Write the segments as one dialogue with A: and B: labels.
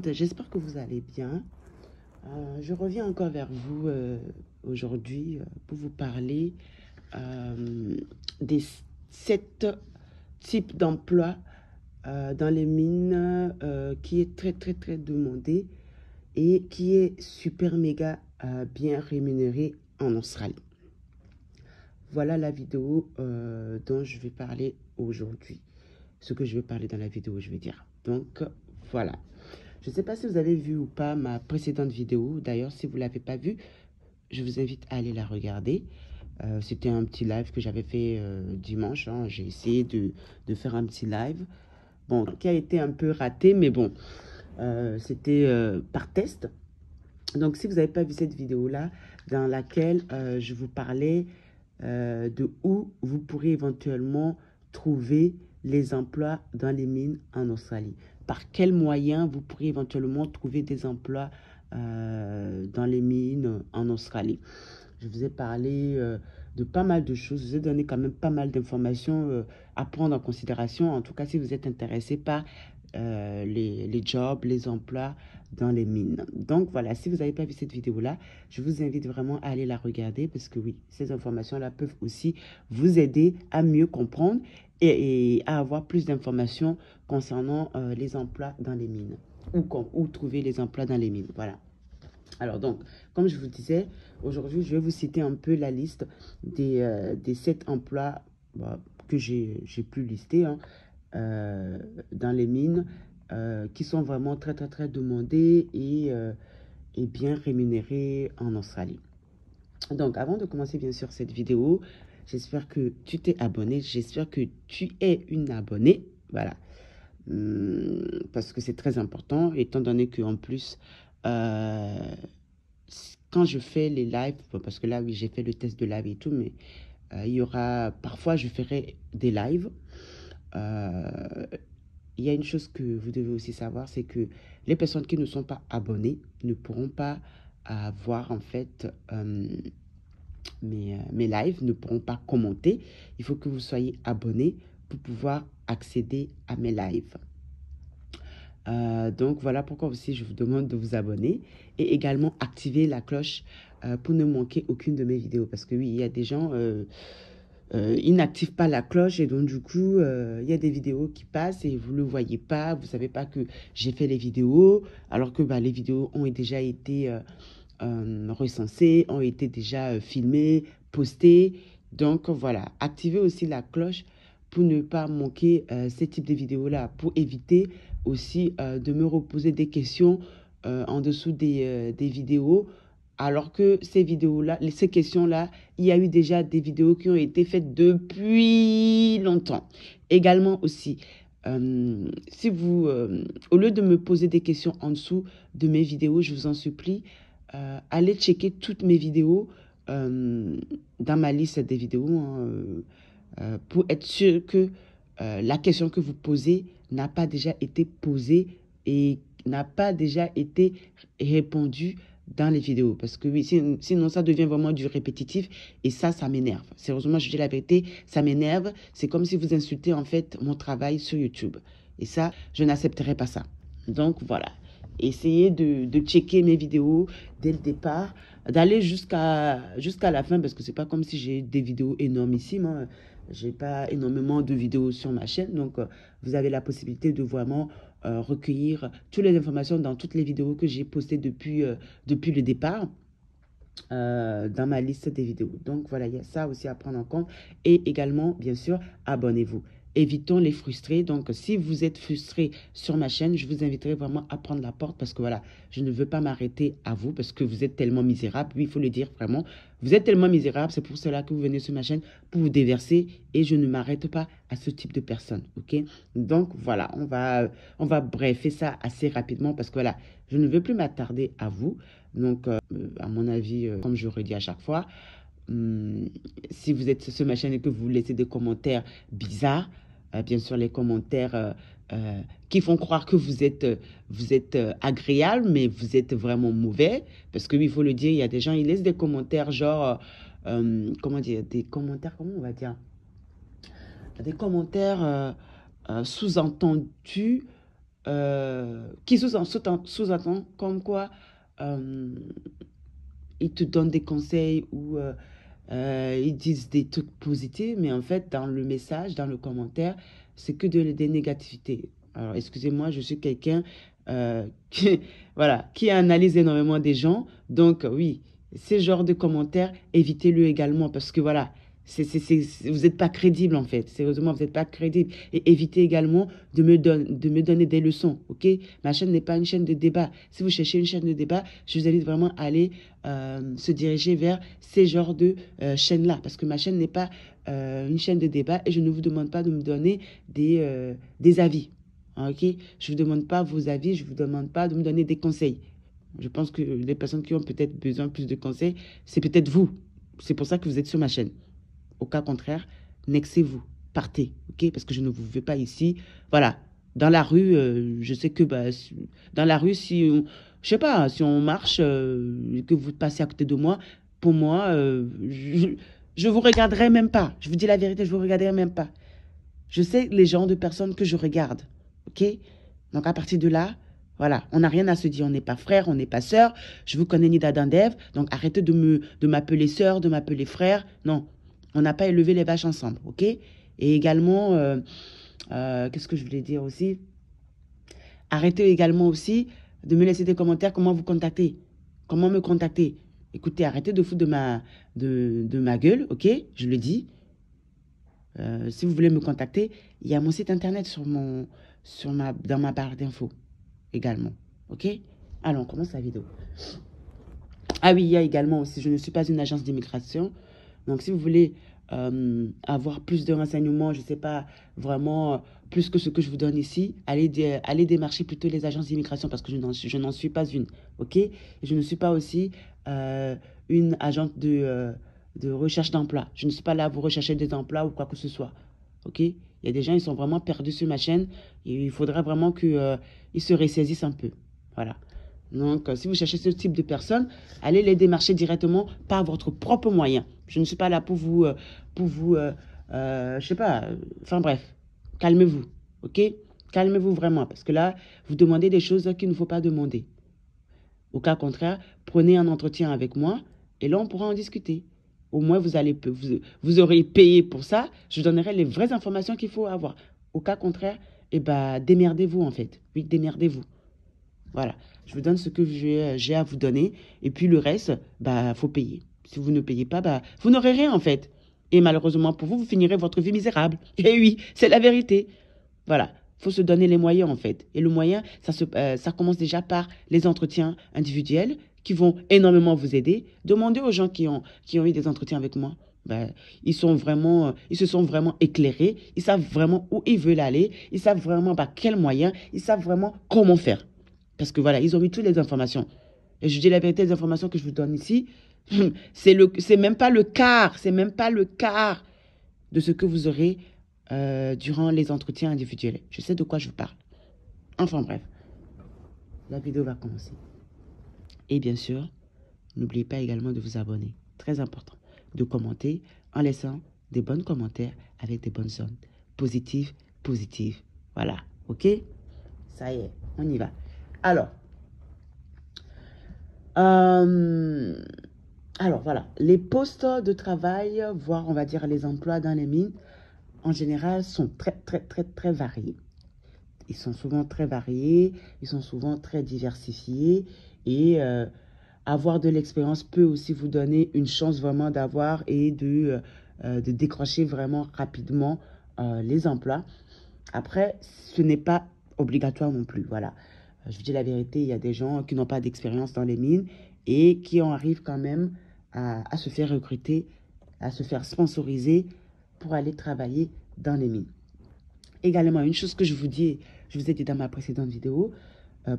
A: monde, j'espère que vous allez bien. Je reviens encore vers vous aujourd'hui pour vous parler des 7 types d'emplois dans les mines qui est très demandé et qui est super méga bien rémunéré en Australie. Voilà la vidéo dont je vais parler aujourd'hui. Ce que je vais parler dans la vidéo, je vais dire. Donc, voilà. Je ne sais pas si vous avez vu ou pas ma précédente vidéo. D'ailleurs, si vous ne l'avez pas vue, je vous invite à aller la regarder. C'était un petit live que j'avais fait dimanche. Hein. J'ai essayé de faire un petit live. Bon, qui a été un peu raté, mais bon, c'était par test. Donc, si vous n'avez pas vu cette vidéo-là, dans laquelle je vous parlais de où vous pourrez éventuellement trouver les emplois dans les mines en Australie. Par quels moyens vous pourrez éventuellement trouver des emplois dans les mines en Australie. Je vous ai parlé de pas mal de choses. Je vous ai donné quand même pas mal d'informations à prendre en considération. En tout cas, si vous êtes intéressé par les jobs, les emplois dans les mines. Donc voilà, si vous n'avez pas vu cette vidéo-là, je vous invite vraiment à aller la regarder parce que oui, ces informations-là peuvent aussi vous aider à mieux comprendre et à avoir plus d'informations concernant les emplois dans les mines où trouver les emplois dans les mines. Voilà. Alors donc, comme je vous disais, aujourd'hui, je vais vous citer un peu la liste des 7 emplois que j'ai pu lister hein, dans les mines qui sont vraiment très demandés et bien rémunérés en Australie. Donc, avant de commencer bien sûr cette vidéo, j'espère que tu t'es abonné, j'espère que tu es une abonnée, voilà, parce que c'est très important, étant donné qu'en plus, quand je fais les lives, parce que là, oui, j'ai fait le test de live et tout, mais il y aura, parfois, je ferai des lives. Il y a une chose que vous devez aussi savoir, c'est que les personnes qui ne sont pas abonnées ne pourront pas voir, en fait, mes lives, ne pourront pas commenter. Il faut que vous soyez abonné pour pouvoir accéder à mes lives. Donc voilà pourquoi aussi je vous demande de vous abonner et également activer la cloche pour ne manquer aucune de mes vidéos. Parce que oui, il y a des gens, ils n'activent pas la cloche et donc du coup, il y a des vidéos qui passent et vous ne le voyez pas. Vous ne savez pas que j'ai fait les vidéos alors que les vidéos ont déjà été recensées, ont été déjà filmées, postées. Donc voilà, activez aussi la cloche pour ne pas manquer ces types de vidéos-là, pour éviter aussi de me reposer des questions en dessous des vidéos, alors que ces vidéos-là, ces questions-là, il y a eu déjà des vidéos qui ont été faites depuis longtemps. Également aussi, si vous, au lieu de me poser des questions en dessous de mes vidéos, je vous en supplie, allez checker toutes mes vidéos dans ma liste des vidéos pour être sûr que la question que vous posez n'a pas déjà été posée et n'a pas déjà été répondue dans les vidéos. Parce que oui, sinon ça devient vraiment du répétitif et ça m'énerve. Sérieusement, je dis la vérité, ça m'énerve. C'est comme si vous insultez en fait mon travail sur YouTube. Et ça, je n'accepterai pas ça. Donc voilà. Essayez de checker mes vidéos dès le départ, d'aller jusqu'à la fin parce que c'est pas comme si j'ai des vidéos énormissimes. Hein. J'ai pas énormément de vidéos sur ma chaîne, donc vous avez la possibilité de vraiment recueillir toutes les informations dans toutes les vidéos que j'ai postées depuis le départ dans ma liste des vidéos. Donc voilà, il y a ça aussi à prendre en compte. Et également, bien sûr, abonnez-vous. Évitons les frustrés. Donc, si vous êtes frustré sur ma chaîne, je vous inviterai vraiment à prendre la porte parce que voilà, je ne veux pas m'arrêter à vous parce que vous êtes tellement misérable. Oui, il faut le dire vraiment. Vous êtes tellement misérable, c'est pour cela que vous venez sur ma chaîne pour vous déverser et je ne m'arrête pas à ce type de personnes. Ok? Donc, voilà, on va briefer ça assez rapidement parce que voilà, je ne veux plus m'attarder à vous. Donc, à mon avis, comme je redis à chaque fois, si vous êtes sur ma chaîne et que vous laissez des commentaires bizarres, bien sûr les commentaires qui font croire que vous êtes agréable, mais vous êtes vraiment mauvais. Parce que oui, il faut le dire, il y a des gens, ils laissent des commentaires genre, comment dire, des commentaires, comment on va dire, des commentaires sous-entendus qui sous-entend comme quoi ils te donnent des conseils ou ils disent des trucs positifs, mais en fait, dans le message, dans le commentaire, c'est que des négativités. Alors, excusez-moi, je suis quelqu'un qui, voilà, qui analyse énormément des gens. Donc, oui, ce genre de commentaires, évitez-le également parce que, voilà, vous n'êtes pas crédible, en fait. Sérieusement, vous n'êtes pas crédible. Et évitez également de me donner des leçons, ok? Ma chaîne n'est pas une chaîne de débat. Si vous cherchez une chaîne de débat, je vous invite vraiment à aller se diriger vers ces genres de chaînes-là. Parce que ma chaîne n'est pas une chaîne de débat et je ne vous demande pas de me donner des avis, ok? Je ne vous demande pas vos avis, je ne vous demande pas de me donner des conseils. Je pense que les personnes qui ont peut-être besoin plus de conseils, c'est peut-être vous. C'est pour ça que vous êtes sur ma chaîne. Au cas contraire, nexez-vous, partez, ok? Parce que je ne vous veux pas ici. Voilà, dans la rue, je sais que dans la rue, si on, je sais pas, si on marche, que vous passez à côté de moi, pour moi, je vous regarderai même pas. Je vous dis la vérité, je vous regarderai même pas. Je sais les genres de personnes que je regarde, ok? Donc à partir de là, voilà, on n'a rien à se dire, on n'est pas frère, on n'est pas sœur. Je vous connais ni d'Adam d'Ève, donc arrêtez de m'appeler sœur, de m'appeler frère. Non, on n'a pas élevé les vaches ensemble, ok? Et également, qu'est-ce que je voulais dire aussi? Arrêtez également aussi de me laisser des commentaires, comment vous contacter, comment me contacter. Écoutez, arrêtez de foutre de ma gueule, ok? Je le dis. Si vous voulez me contacter, il y a mon site internet dans ma barre d'infos également, ok? Alors, on commence la vidéo. Ah oui, il y a également aussi, je ne suis pas une agence d'immigration. Donc, si vous voulez avoir plus de renseignements, je ne sais pas, vraiment plus que ce que je vous donne ici, allez démarcher plutôt les agences d'immigration parce que je n'en suis pas une, ok? Et je ne suis pas aussi une agente de recherche d'emploi. Je ne suis pas là pour rechercher des emplois ou quoi que ce soit, ok? Il y a des gens, ils sont vraiment perdus sur ma chaîne et il faudra vraiment qu'ils se ressaisissent un peu, voilà. Donc, si vous cherchez ce type de personnes, allez les démarcher directement par votre propre moyen. Je ne suis pas là pour vous, je sais pas, enfin bref, calmez-vous, ok? Calmez-vous vraiment, parce que là, vous demandez des choses qu'il ne faut pas demander. Au cas contraire, prenez un entretien avec moi et là, on pourra en discuter. Au moins, vous aurez payé pour ça. Je vous donnerai les vraies informations qu'il faut avoir. Au cas contraire, eh ben, démerdez-vous en fait. Oui, démerdez-vous. Voilà, je vous donne ce que j'ai à vous donner. Et puis le reste, bah, faut payer. Si vous ne payez pas, bah, vous n'aurez rien en fait. Et malheureusement pour vous, vous finirez votre vie misérable. Et oui, c'est la vérité. Voilà, faut se donner les moyens en fait. Et le moyen, ça commence déjà par les entretiens individuels qui vont énormément vous aider. Demandez aux gens qui ont eu des entretiens avec moi. Ben, ils se sont vraiment éclairés. Ils savent vraiment où ils veulent aller. Ils savent vraiment par quels moyens. Ils savent vraiment comment faire. Parce que voilà, ils ont mis toutes les informations. Et je dis la vérité, les informations que je vous donne ici, c'est même pas le quart, c'est même pas le quart de ce que vous aurez durant les entretiens individuels. Je sais de quoi je vous parle. Enfin bref, la vidéo va commencer. Et bien sûr, n'oubliez pas également de vous abonner. Très important. De commenter en laissant des bons commentaires avec des bonnes zones. Positives, positives. Voilà. OK? Ça y est, on y va. Alors voilà, les postes de travail, voire on va dire les emplois dans les mines, en général, sont très variés. Ils sont souvent très variés, ils sont souvent très diversifiés et avoir de l'expérience peut aussi vous donner une chance vraiment d'avoir et de décrocher vraiment rapidement les emplois. Après, ce n'est pas obligatoire non plus, voilà. Je vous dis la vérité, il y a des gens qui n'ont pas d'expérience dans les mines et qui en arrivent quand même à se faire recruter, à se faire sponsoriser pour aller travailler dans les mines. Également, une chose que je vous ai dit dans ma précédente vidéo,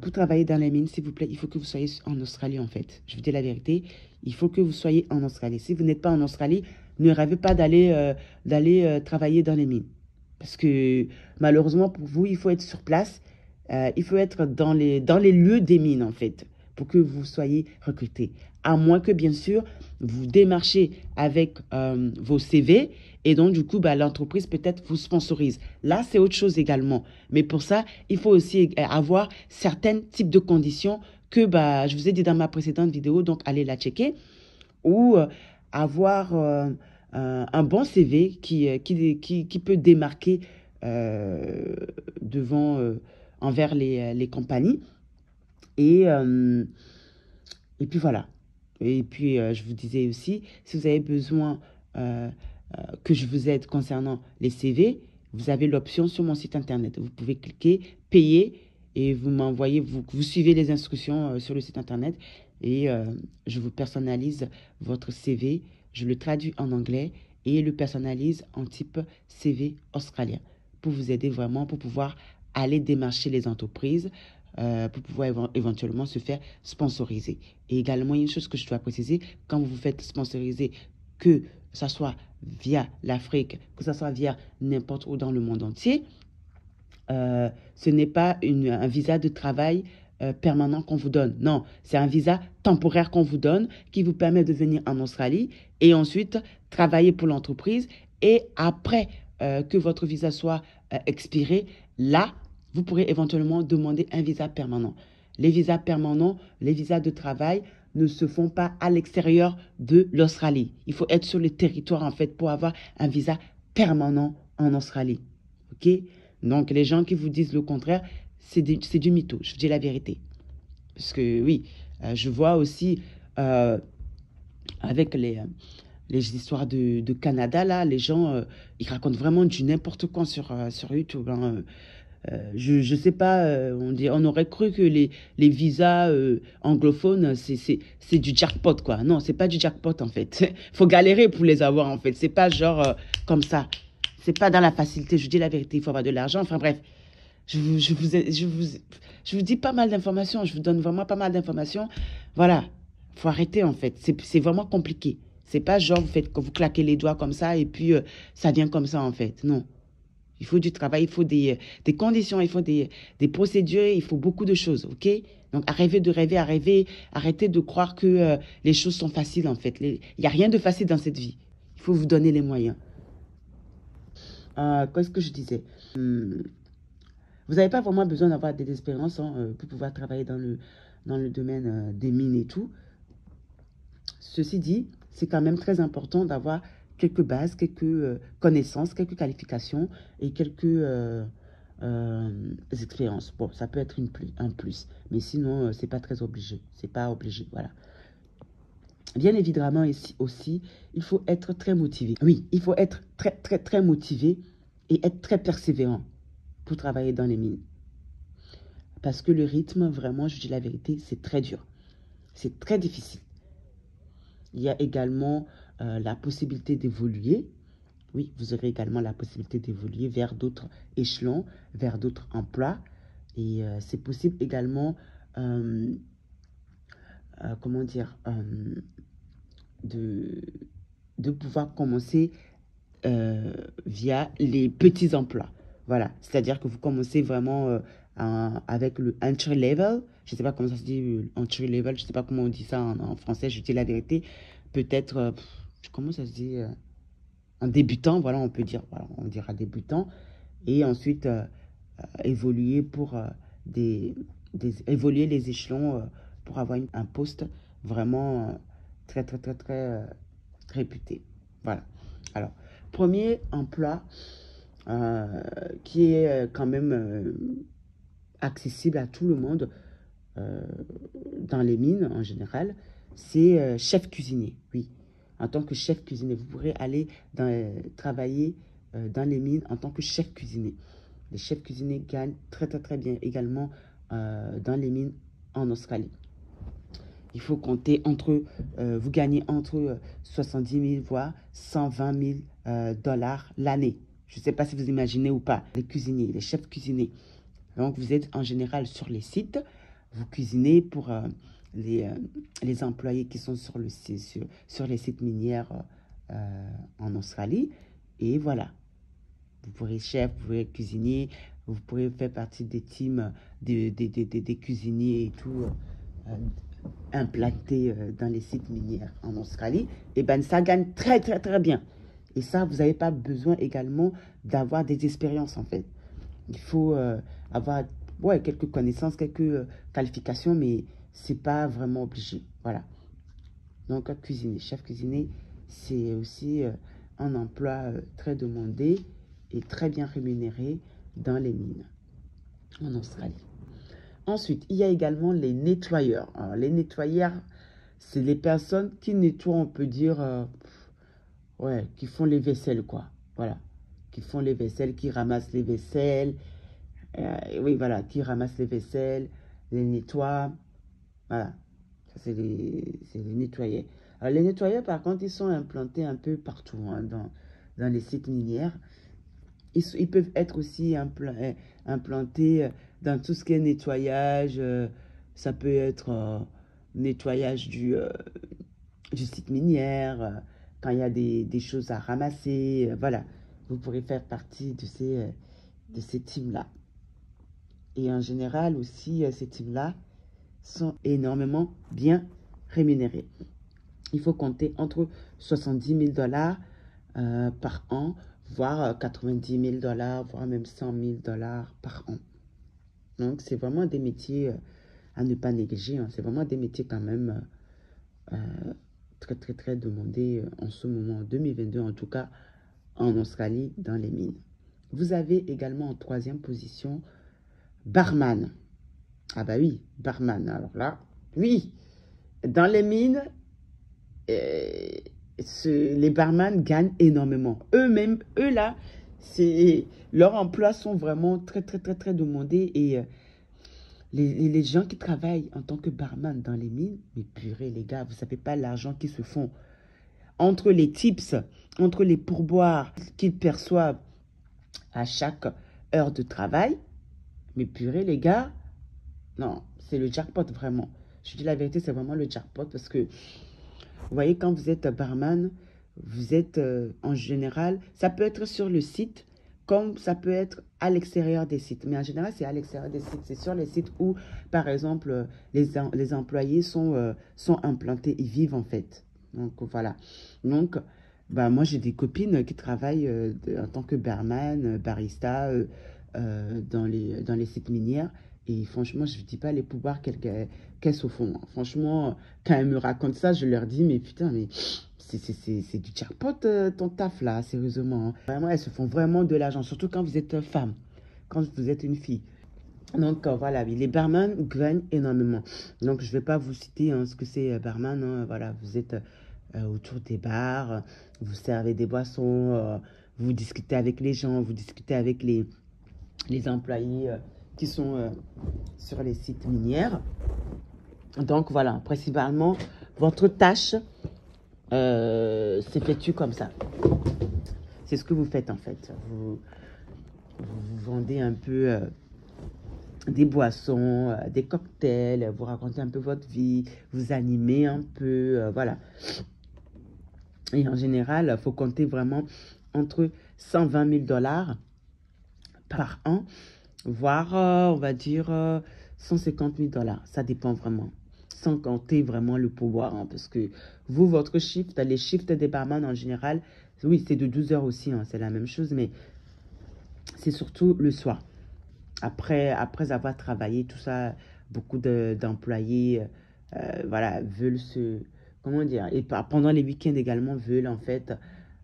A: pour travailler dans les mines, s'il vous plaît, il faut que vous soyez en Australie en fait. Je vous dis la vérité, il faut que vous soyez en Australie. Si vous n'êtes pas en Australie, ne rêvez pas d'aller travailler dans les mines. Parce que malheureusement pour vous, il faut être sur place. Il faut être dans les lieux des mines, en fait, pour que vous soyez recruté. À moins que, bien sûr, vous démarchez avec vos CV et donc, du coup, l'entreprise peut-être vous sponsorise. Là, c'est autre chose également. Mais pour ça, il faut aussi avoir certains types de conditions que je vous ai dit dans ma précédente vidéo, donc allez la checker, ou avoir un bon CV qui peut démarquer envers les compagnies. Et puis voilà. Et puis, je vous disais aussi, si vous avez besoin que je vous aide concernant les CV, vous avez l'option sur mon site internet. Vous pouvez cliquer, payer, et vous m'envoyez, vous suivez les instructions sur le site internet, et je vous personnalise votre CV, je le traduis en anglais, et le personnalise en type CV australien, pour vous aider vraiment, pour pouvoir aller démarcher les entreprises, pour pouvoir éventuellement se faire sponsoriser. Et également, il y a une chose que je dois préciser, quand vous vous faites sponsoriser, que ce soit via l'Afrique, que ce soit via n'importe où dans le monde entier, ce n'est pas un visa de travail permanent qu'on vous donne. Non, c'est un visa temporaire qu'on vous donne qui vous permet de venir en Australie et ensuite travailler pour l'entreprise. Et après que votre visa soit expiré, là, vous pourrez éventuellement demander un visa permanent. Les visas permanents, les visas de travail ne se font pas à l'extérieur de l'Australie. Il faut être sur le territoire, en fait, pour avoir un visa permanent en Australie. OK? Donc, les gens qui vous disent le contraire, c'est du mytho. Je dis la vérité. Parce que, oui, je vois aussi, avec les histoires de Canada, là, les gens, ils racontent vraiment du n'importe quoi sur YouTube, hein. Je sais pas, on aurait cru que les visas anglophones, c'est du jackpot, quoi. Non, c'est pas du jackpot, en fait. Faut galérer pour les avoir, en fait. C'est pas genre comme ça. C'est pas dans la facilité. Je dis la vérité, il faut avoir de l'argent. Enfin, bref, je vous dis pas mal d'informations. Je vous donne vraiment pas mal d'informations. Voilà, faut arrêter, en fait. C'est vraiment compliqué. C'est pas genre vous claquez les doigts comme ça et puis ça vient comme ça, en fait. Non. Il faut du travail, il faut des conditions, il faut des procédures, il faut beaucoup de choses, ok? Donc, arrêtez de rêver, arrêtez de croire que les choses sont faciles, en fait. Il n'y a rien de facile dans cette vie. Il faut vous donner les moyens. Qu'est-ce que je disais? Vous n'avez pas vraiment besoin d'avoir des expériences pour pouvoir travailler dans le domaine des mines et tout. Ceci dit, c'est quand même très important d'avoir quelques bases, quelques connaissances, quelques qualifications et quelques expériences. Bon, ça peut être un plus, mais sinon, c'est pas très obligé. C'est pas obligé, voilà. Bien évidemment, ici aussi, il faut être très motivé. Oui, il faut être très, très, très motivé et être très persévérant pour travailler dans les mines. Parce que le rythme, vraiment, je dis la vérité, c'est très dur. C'est très difficile. Il y a également la possibilité d'évoluer. Oui, vous aurez également la possibilité d'évoluer vers d'autres échelons, vers d'autres emplois. Et c'est possible également, comment dire, de pouvoir commencer via les petits emplois. Voilà, c'est-à-dire que vous commencez vraiment avec le entry level. Je ne sais pas comment ça se dit, entry level. Je ne sais pas comment on dit ça en français. Je dis la vérité. Peut-être, comment ça se dit un débutant, voilà, on peut dire, voilà, on dira débutant. Et ensuite, évoluer pour évoluer les échelons pour avoir un poste vraiment très, très, très, très réputé. Voilà. Alors, premier emploi qui est quand même accessible à tout le monde dans les mines en général, c'est chef cuisinier, oui. En tant que chef cuisinier, vous pourrez aller travailler dans les mines en tant que chef cuisinier. Les chefs cuisiniers gagnent très très très bien également dans les mines en Australie. Il faut compter vous gagnez entre 70 000 voire 120 000 dollars l'année. Je ne sais pas si vous imaginez ou pas. Les cuisiniers, les chefs cuisiniers. Donc, vous êtes en général sur les sites. Vous cuisinez pour les employés qui sont sur les sites minières en Australie. Et voilà. Vous pourrez chef, vous pourrez cuisinier, vous pourrez faire partie des teams des cuisiniers et tout implanter dans les sites miniers en Australie, et ben ça gagne très très très bien. Et ça, vous n'avez pas besoin également d'avoir des expériences en fait. Il faut avoir ouais, quelques connaissances, quelques qualifications, mais c'est pas vraiment obligé. Voilà. Donc, cuisiner, chef cuisinier, c'est aussi un emploi très demandé et très bien rémunéré dans les mines en Australie. Ensuite, il y a également les nettoyeurs. Alors, les nettoyeurs, c'est les personnes qui nettoient, on peut dire, ouais, qui font les vaisselles, quoi. Voilà. Qui font les vaisselles, qui ramassent les vaisselles. Oui, voilà, qui ramassent les vaisselles, les nettoient. Voilà. Ça, c'est les nettoyeurs. Alors, les nettoyeurs, par contre, ils sont implantés un peu partout hein, dans les sites minières. Ils peuvent être aussi implantés dans tout ce qui est nettoyage. Ça peut être nettoyage du site minière, quand il y a des choses à ramasser. Voilà, vous pourrez faire partie de ces teams-là. Et en général aussi, ces teams-là sont énormément bien rémunérés. Il faut compter entre 70 000 $ par an, voire 90 000 $, voire même 100 000 $ par an. Donc, c'est vraiment des métiers à ne pas négliger. Hein. C'est vraiment des métiers quand même très, très, très demandés en ce moment, en 2022, en tout cas en Australie, dans les mines. Vous avez également en troisième position barman. Ah bah oui, barman. Alors là, oui, dans les mines, les barman gagnent énormément. Eux-mêmes, eux là, leurs emplois sont vraiment très, très, très, très demandés. Et les gens qui travaillent en tant que barman dans les mines, mais purée les gars, vous ne savez pas l'argent qu'ils se font. Entre les tips, entre les pourboires qu'ils perçoivent à chaque heure de travail, mais purée les gars, non, c'est le jackpot vraiment. Je dis la vérité, c'est vraiment le jackpot parce que, vous voyez, quand vous êtes barman, vous êtes en général, ça peut être sur le site, comme ça peut être à l'extérieur des sites. Mais en général, c'est à l'extérieur des sites. C'est sur les sites où, par exemple, les employés sont implantés, ils vivent en fait. Donc, voilà. Donc, bah, moi, j'ai des copines qui travaillent en tant que barman, barista dans les sites minières. Et franchement, je ne dis pas les pouvoirs qu'elles se font. Franchement, quand elles me racontent ça, je leur dis, mais putain, mais c'est du jackpot ton taf là, sérieusement. Hein. Vraiment, elles se font vraiment de l'argent, surtout quand vous êtes femme, quand vous êtes une fille. Donc voilà, les barman gagnent énormément. Donc je ne vais pas vous citer hein, ce que c'est barman. Hein. Voilà, vous êtes autour des bars, vous servez des boissons, vous discutez avec les gens, vous discutez avec les employés qui sont sur les sites minières. Donc voilà, principalement, votre tâche s'effectue comme ça. C'est ce que vous faites en fait. Vous vendez un peu des boissons, des cocktails, vous racontez un peu votre vie, vous animez un peu, voilà. Et en général, il faut compter vraiment entre 120 000 $ par an, voire, on va dire, 150 000 $. Ça dépend vraiment. Sans compter vraiment le pouvoir. Hein, parce que vous, votre shift, les shifts des barman en général, oui, c'est de 12 heures aussi. Hein, c'est la même chose, mais c'est surtout le soir. Après avoir travaillé, tout ça, beaucoup d'employés voilà, veulent se... Comment dire? Et pendant les week-ends également, veulent en fait...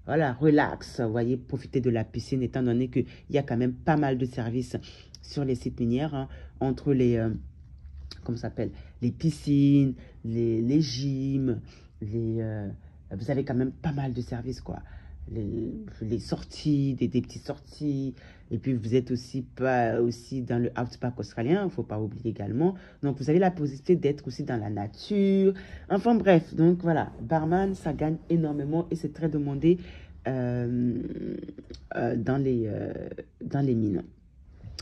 A: Voilà, relax, vous voyez, profiter de la piscine, étant donné qu'il y a quand même pas mal de services sur les sites minières, hein, entre les, comment ça s'appelle, les piscines, les gyms, vous avez quand même pas mal de services, quoi. Les sorties, des petites sorties, et puis vous êtes aussi dans le outback australien, il ne faut pas oublier également. Donc vous avez la possibilité d'être aussi dans la nature. Enfin bref, donc voilà, barman, ça gagne énormément et c'est très demandé dans les mines.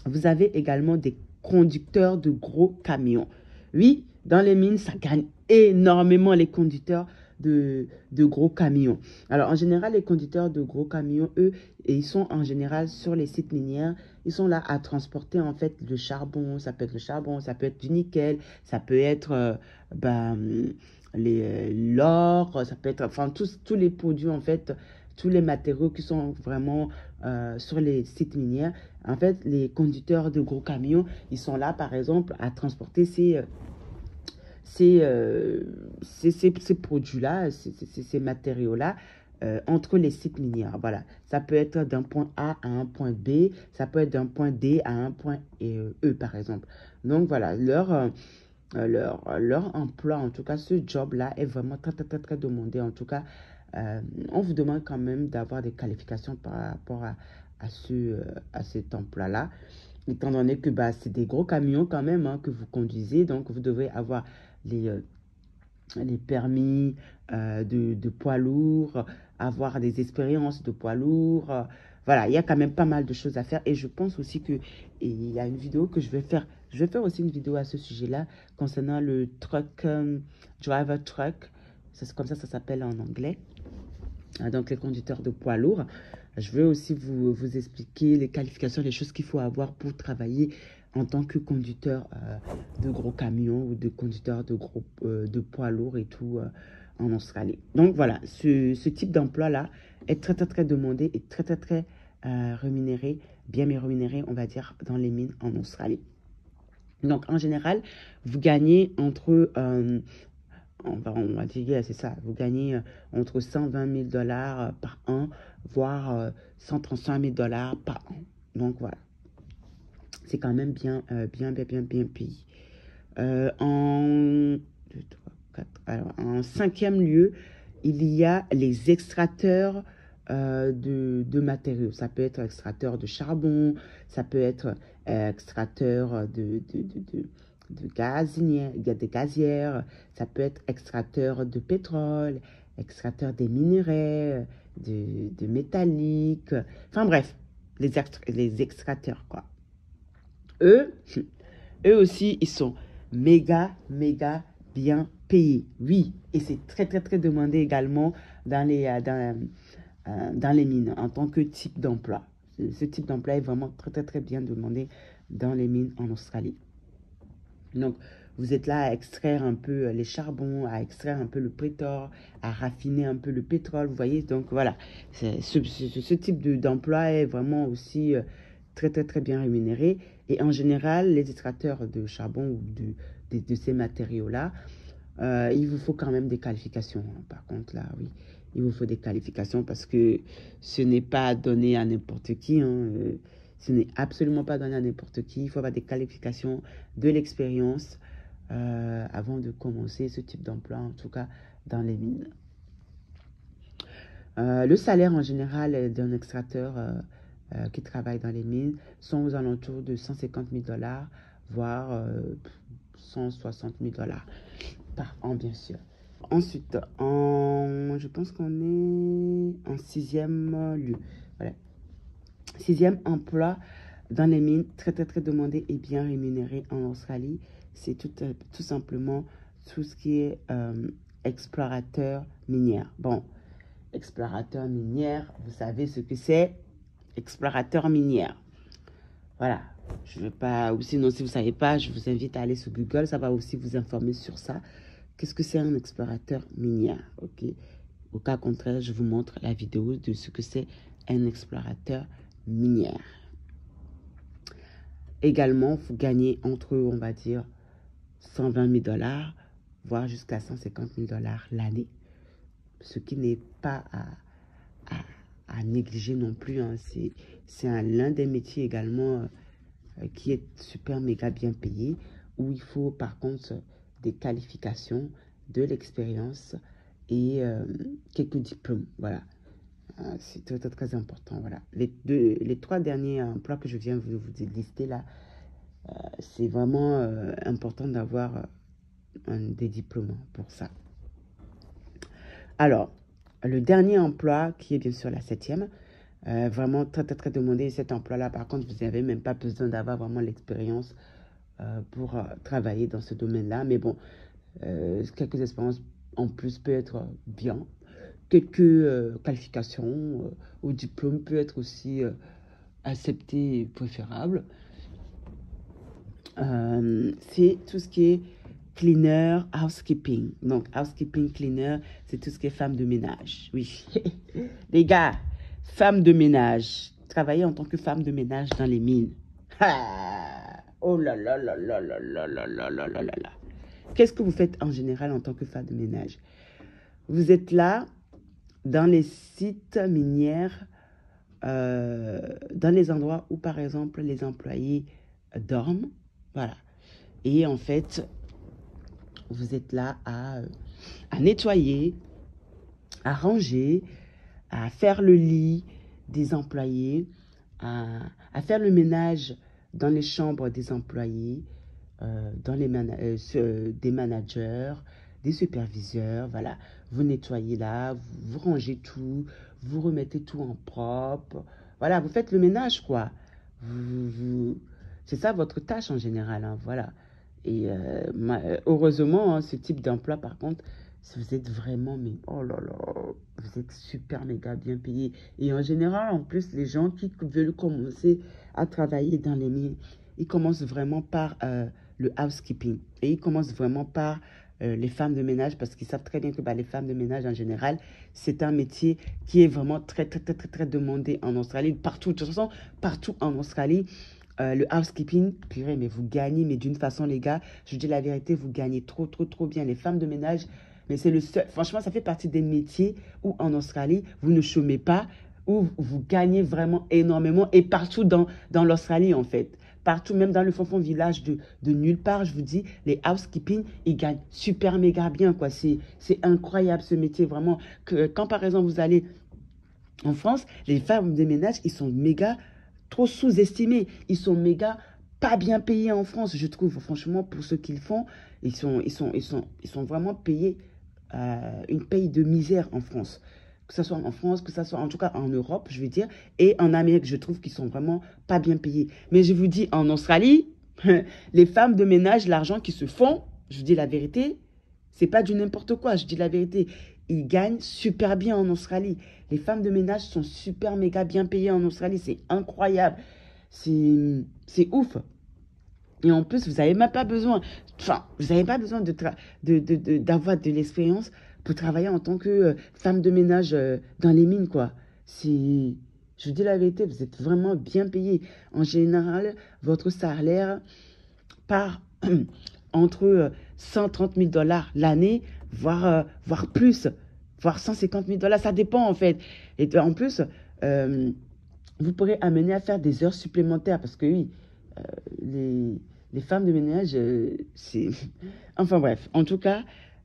A: Vous avez également des conducteurs de gros camions. Oui, dans les mines, ça gagne énormément les conducteurs de gros camions. Alors, en général, les conducteurs de gros camions, eux, ils sont en général sur les sites minières. Ils sont là à transporter, en fait, le charbon. Ça peut être le charbon, ça peut être du nickel, ça peut être bah, l'or, ça peut être, enfin, tous les produits, en fait, tous les matériaux qui sont vraiment sur les sites minières. En fait, les conducteurs de gros camions, ils sont là, par exemple, à transporter ces produits-là, ces matériaux-là, entre les sites minières. Voilà. Ça peut être d'un point A à un point B, ça peut être d'un point D à un point E, par exemple. Donc, voilà, leur emploi, en tout cas, ce job-là est vraiment très, très, très, très demandé. En tout cas, on vous demande quand même d'avoir des qualifications par rapport à cet emploi-là, étant donné que bah, c'est des gros camions quand même hein, que vous conduisez, donc vous devez avoir les permis de poids lourd, avoir des expériences de poids lourd. Voilà, il y a quand même pas mal de choses à faire et je pense aussi que il y a une vidéo que je vais faire. Je vais faire aussi une vidéo à ce sujet-là concernant le truck, driver truck. C'est comme ça s'appelle en anglais. Donc les conducteurs de poids lourds. Je vais aussi vous expliquer les qualifications, les choses qu'il faut avoir pour travailler en tant que conducteur de gros camions ou de conducteur de poids lourds et tout en Australie. Donc voilà, ce type d'emploi-là est très, très, très demandé et très, très, très rémunéré, bien mieux rémunéré, on va dire, dans les mines en Australie. Donc en général, vous gagnez entre on va dire, c'est ça, vous gagnez entre 120 000 $ par an, voire 135 000 $ par an. Donc voilà, c'est quand même bien payé. En, deux, trois, quatre, alors, en cinquième lieu, il y a les extracteurs de matériaux. Ça peut être extracteur de charbon, ça peut être extracteur de gazinières, il y a des gazières, ça peut être extracteur de pétrole, extracteur des minerais, de métalliques, enfin bref, les extracteurs, quoi. Eux, eux aussi, ils sont méga bien payés. Oui, et c'est très, très, très demandé également dans les mines en tant que type d'emploi. Ce type d'emploi est vraiment très, très, très bien demandé dans les mines en Australie. Donc, vous êtes là à extraire un peu les charbons, à extraire un peu le pétrole, à raffiner un peu le pétrole, vous voyez. Donc, voilà, ce type d'emploi est vraiment aussi très, très, très bien rémunéré. Et en général, les extracteurs de charbon ou de ces matériaux-là, il vous faut quand même des qualifications. Par contre, là, oui, il vous faut des qualifications parce que ce n'est pas donné à n'importe qui. Ce n'est absolument pas donné à n'importe qui. Il faut avoir des qualifications, de l'expérience avant de commencer ce type d'emploi, en tout cas dans les mines. Le salaire en général d'un extracteur qui travaille dans les mines sont aux alentours de 150 000 $, voire 160 000 $ par an, bien sûr. Ensuite, je pense qu'on est en sixième lieu. Voilà. Sixième emploi dans les mines, très très très demandé et bien rémunéré en Australie, c'est tout simplement tout ce qui est explorateur minière. Bon, explorateur minière, vous savez ce que c'est, explorateur minière. Voilà, je ne vais pas, ou sinon si vous ne savez pas, je vous invite à aller sur Google, ça va aussi vous informer sur ça. Qu'est-ce que c'est un explorateur minière, ok? Au cas contraire, je vous montre la vidéo de ce que c'est un explorateur minière. Également, vous gagnez entre, on va dire, 120 000 $, voire jusqu'à 150 000 $ l'année. Ce qui n'est pas à négliger non plus. Hein. C'est l'un des métiers également qui est super méga bien payé, où il faut par contre des qualifications, de l'expérience et quelques diplômes. Voilà. C'est très, très, très important. Voilà. Les trois derniers emplois que je viens de vous lister là, c'est vraiment important d'avoir des diplômes pour ça. Alors, le dernier emploi, qui est bien sûr la septième, vraiment très, très, très demandé. Cet emploi-là, par contre, vous n'avez même pas besoin d'avoir vraiment l'expérience pour travailler dans ce domaine-là. Mais bon, quelques expériences en plus peut être bien. Quelques qualifications ou diplômes peut être aussi accepté et préférable. C'est tout ce qui est cleaner, housekeeping. Donc, housekeeping, cleaner, c'est tout ce qui est femme de ménage. Oui. Les gars, femme de ménage. Travailler en tant que femme de ménage dans les mines. Ah, oh là là là là là là là là là là là. Qu'est-ce que vous faites en général en tant que femme de ménage? Vous êtes là dans les sites minières, dans les endroits où, par exemple, les employés dorment. Voilà. Et en fait, vous êtes là à nettoyer, à ranger, à faire le lit des employés, à faire le ménage dans les chambres des employés, dans les des managers, des superviseurs, voilà. Vous nettoyez là, vous rangez tout, vous remettez tout en propre. Voilà, vous faites le ménage, quoi. C'est ça votre tâche en général, hein, voilà. Et heureusement, hein, ce type d'emploi, par contre, si vous êtes vraiment, mais oh là là, vous êtes super méga bien payé. Et en général, en plus, les gens qui veulent commencer à travailler dans les mines, ils commencent vraiment par le housekeeping. Et ils commencent vraiment par les femmes de ménage parce qu'ils savent très bien que bah, les femmes de ménage en général, c'est un métier qui est vraiment très demandé en Australie. Partout, de toute façon, partout en Australie, le housekeeping, purée, mais vous gagnez, mais d'une façon, les gars, je vous dis la vérité, vous gagnez trop bien. Les femmes de ménage, mais c'est le seul, franchement, ça fait partie des métiers où en Australie, vous ne chômez pas, où vous gagnez vraiment énormément et partout dans l'Australie, en fait. Partout, même dans le fond village de nulle part, je vous dis, les housekeeping, ils gagnent super méga bien, quoi. C'est incroyable ce métier, vraiment. Quand par exemple, vous allez en France, les femmes de ménage, ils sont méga trop sous-estimés. Ils sont méga pas bien payés en France, je trouve. Franchement, pour ce qu'ils font, ils sont vraiment payés une paye de misère en France. Que ce soit en France, que ce soit en tout cas en Europe, je veux dire, et en Amérique, je trouve qu'ils sont vraiment pas bien payés. Mais je vous dis, en Australie, les femmes de ménage, l'argent qu'ils se font, je vous dis la vérité, c'est pas du n'importe quoi, je dis la vérité. Ils gagnent super bien en Australie. Les femmes de ménage sont super méga bien payées en Australie, c'est incroyable. C'est ouf. Et en plus, vous n'avez même pas besoin, enfin, vous n'avez pas besoin d'avoir de l'expérience pour travailler en tant que femme de ménage dans les mines, quoi. Je vous dis la vérité, vous êtes vraiment bien payé. En général, votre salaire part entre 130 000 $ l'année, voire plus, voire 150 000 $. Ça dépend, en fait. Et en plus, vous pourrez amener à faire des heures supplémentaires parce que oui, les femmes de ménage, c'est... Enfin bref, en tout cas,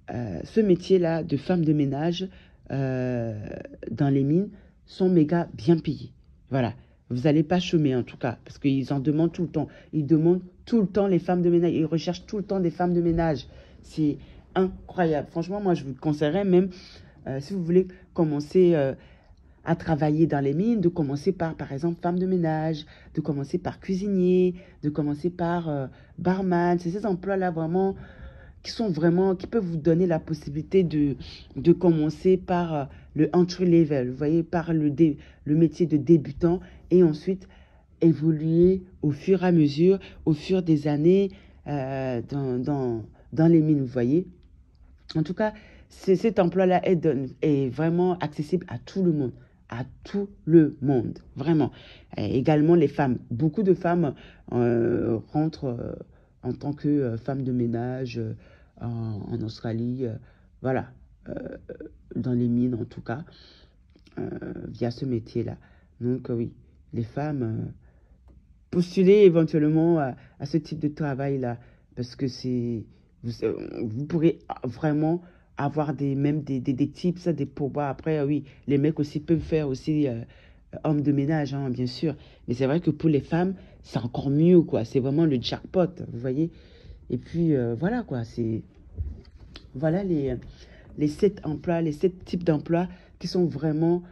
A: ce métier-là de femme de ménage dans les mines sont méga bien payés. Voilà, vous n'allez pas chômer en tout cas, parce qu'ils en demandent tout le temps. Ils demandent tout le temps les femmes de ménage, ils recherchent tout le temps des femmes de ménage. C'est incroyable. Franchement, moi, je vous conseillerais même, si vous voulez commencer à travailler dans les mines, de commencer par exemple, femme de ménage, de commencer par cuisinier, de commencer par barman. C'est ces emplois-là vraiment qui peuvent vous donner la possibilité de commencer par le entry level, vous voyez, par le métier de débutant et ensuite évoluer au fur et à mesure, au fur des années dans les mines, vous voyez. En tout cas, cet emploi-là est vraiment accessible à tout le monde. À tout le monde, vraiment. Et également les femmes. Beaucoup de femmes rentrent en tant que femmes de ménage en Australie, voilà, dans les mines en tout cas, via ce métier-là. Donc oui, les femmes postulez éventuellement à ce type de travail-là, parce que vous pourrez vraiment avoir même des tips, des pourboires. Après, oui, les mecs aussi peuvent faire aussi hommes de ménage, hein, bien sûr. Mais c'est vrai que pour les femmes, c'est encore mieux, quoi. C'est vraiment le jackpot, vous voyez. Et puis, voilà, quoi. Voilà les 7 emplois, les 7 types d'emplois qui sont vraiment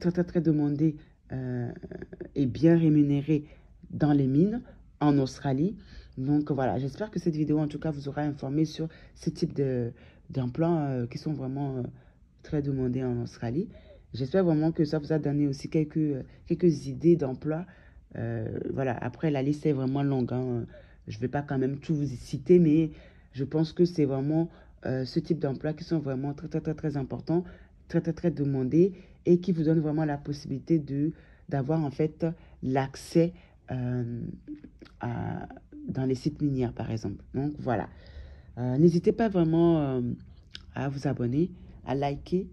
A: très demandés et bien rémunérés dans les mines en Australie. Donc voilà, j'espère que cette vidéo en tout cas vous aura informé sur ce type d'emplois qui sont vraiment très demandés en Australie. J'espère vraiment que ça vous a donné aussi quelques idées d'emplois. Voilà, après la liste est vraiment longue, hein. Je ne vais pas quand même tout vous citer, mais je pense que c'est vraiment ce type d'emploi qui sont vraiment très importants, très demandés et qui vous donnent vraiment la possibilité d'avoir en fait l'accès dans les sites minières par exemple. Donc voilà. N'hésitez pas vraiment à vous abonner, à liker,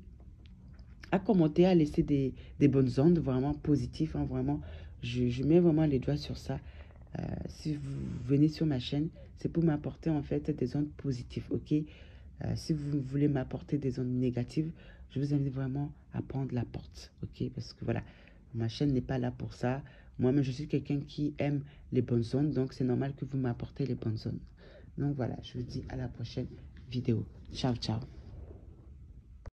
A: à commenter, à laisser des bonnes ondes vraiment positives. Hein, vraiment, je mets vraiment les doigts sur ça. Si vous venez sur ma chaîne, c'est pour m'apporter en fait des ondes positives, ok? Si vous voulez m'apporter des ondes négatives, je vous invite vraiment à prendre la porte, ok? Parce que voilà, ma chaîne n'est pas là pour ça. Moi-même, je suis quelqu'un qui aime les bonnes ondes, donc c'est normal que vous m'apportez les bonnes ondes. Donc voilà, je vous dis à la prochaine vidéo. Ciao, ciao.